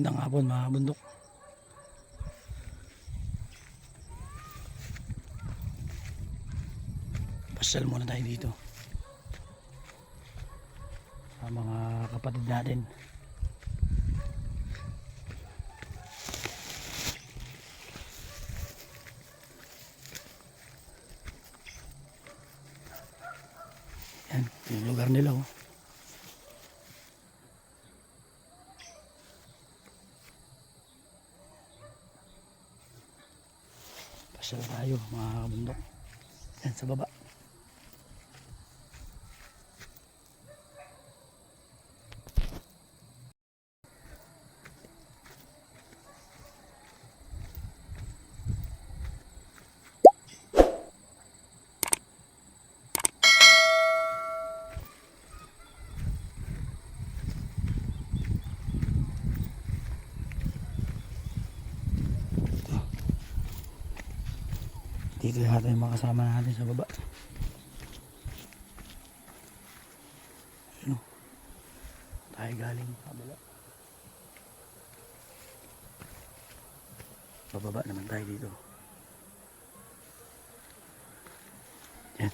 Magandang hapon mga bundok. Pasyal muna tayo dito sa mga kapatid natin. Yan, yung lugar nila oh. Pasyal tayo mga bundok. Yan sa baba. Dito yata yung mga kasama natin sa baba. Ano? Tayo galing kabila. Bababa naman tayo dito. Yan.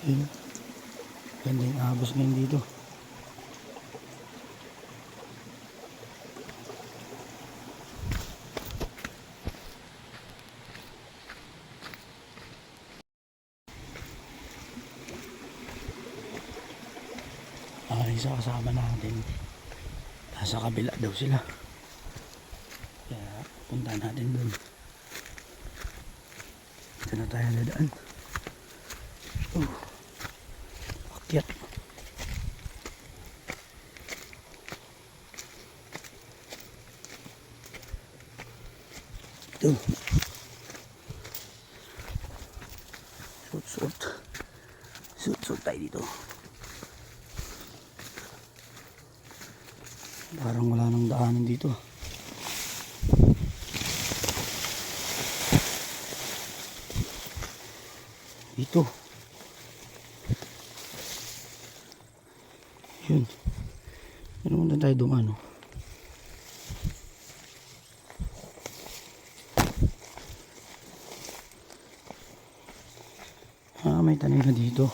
Yun. Ganda yung agos ngayon dito. Isa kasama natin nasa kabila daw sila, kaya punta natin dun. Ito na tayo nadaan. Akyat. Ito suot tayo dito. Parang wala nang daanan dito. Dito. Yun. Ano muna tayo dumano. May tanim na dito.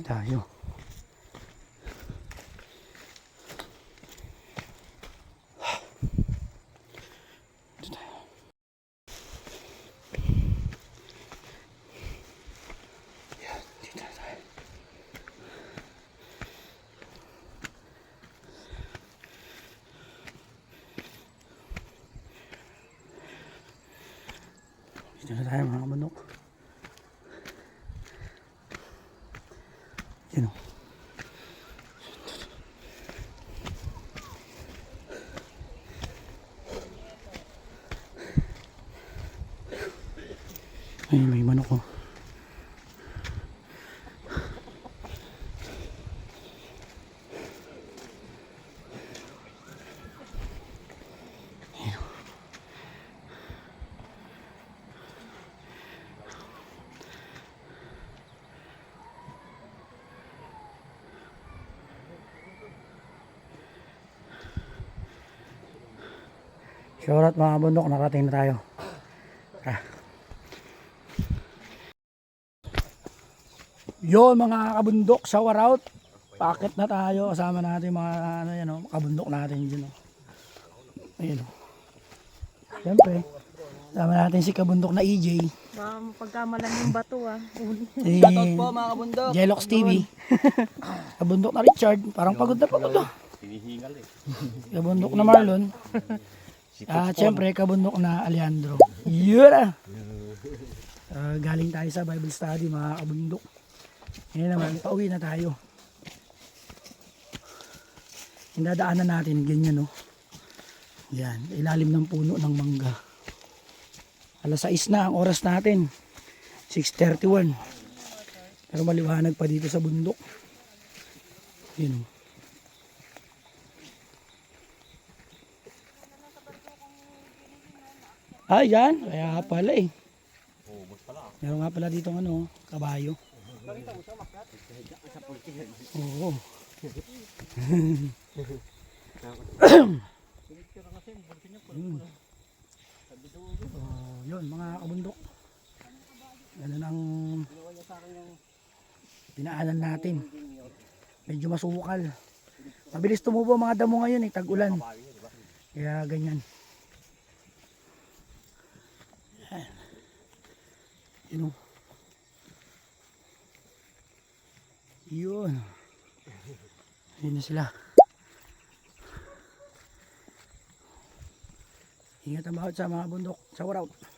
Tayo. Dito na tayo mga manok. Yan o. Ay, may manok o. Shoutout mga bundok, narating na tayo. Yun mga kabundok, shower out. Paakit na tayo, kasama natin mga ano yan, oh, kabundok natin dyan. Oh. Ayun. Oh. Siyempre, kasama natin si kabundok na EJ. Pagkamalan yung bato Shoutout po mga kabundok. Jelox TV. Kabundok na Richard, parang pagod na pagod. Hinihingal eh. Kabundok na Marlon. At syempre, kabundok na Alejandro. Yun ah! Galing tayo sa Bible study mga kabundok. Ngayon naman, pauwi na tayo. Indadaanan natin, ganyan no. Yan, ilalim ng puno ng mangga. Alas 6 na ang oras natin. 6:31. Pero maliwanag pa dito sa bundok. Yun. Ah, yan. Kaya pala eh. Meron nga pala dito ano, kabayo. Oo. Yun mga kabundok. Ganun ang pinaanan natin. Medyo masukal. Mabilis tumubo mga damo ngayon eh, tag-ulan. Kaya ganyan. Yun o. Yun. Yun na sila. Ingat ang bawat sa mga bundok sa Waraut.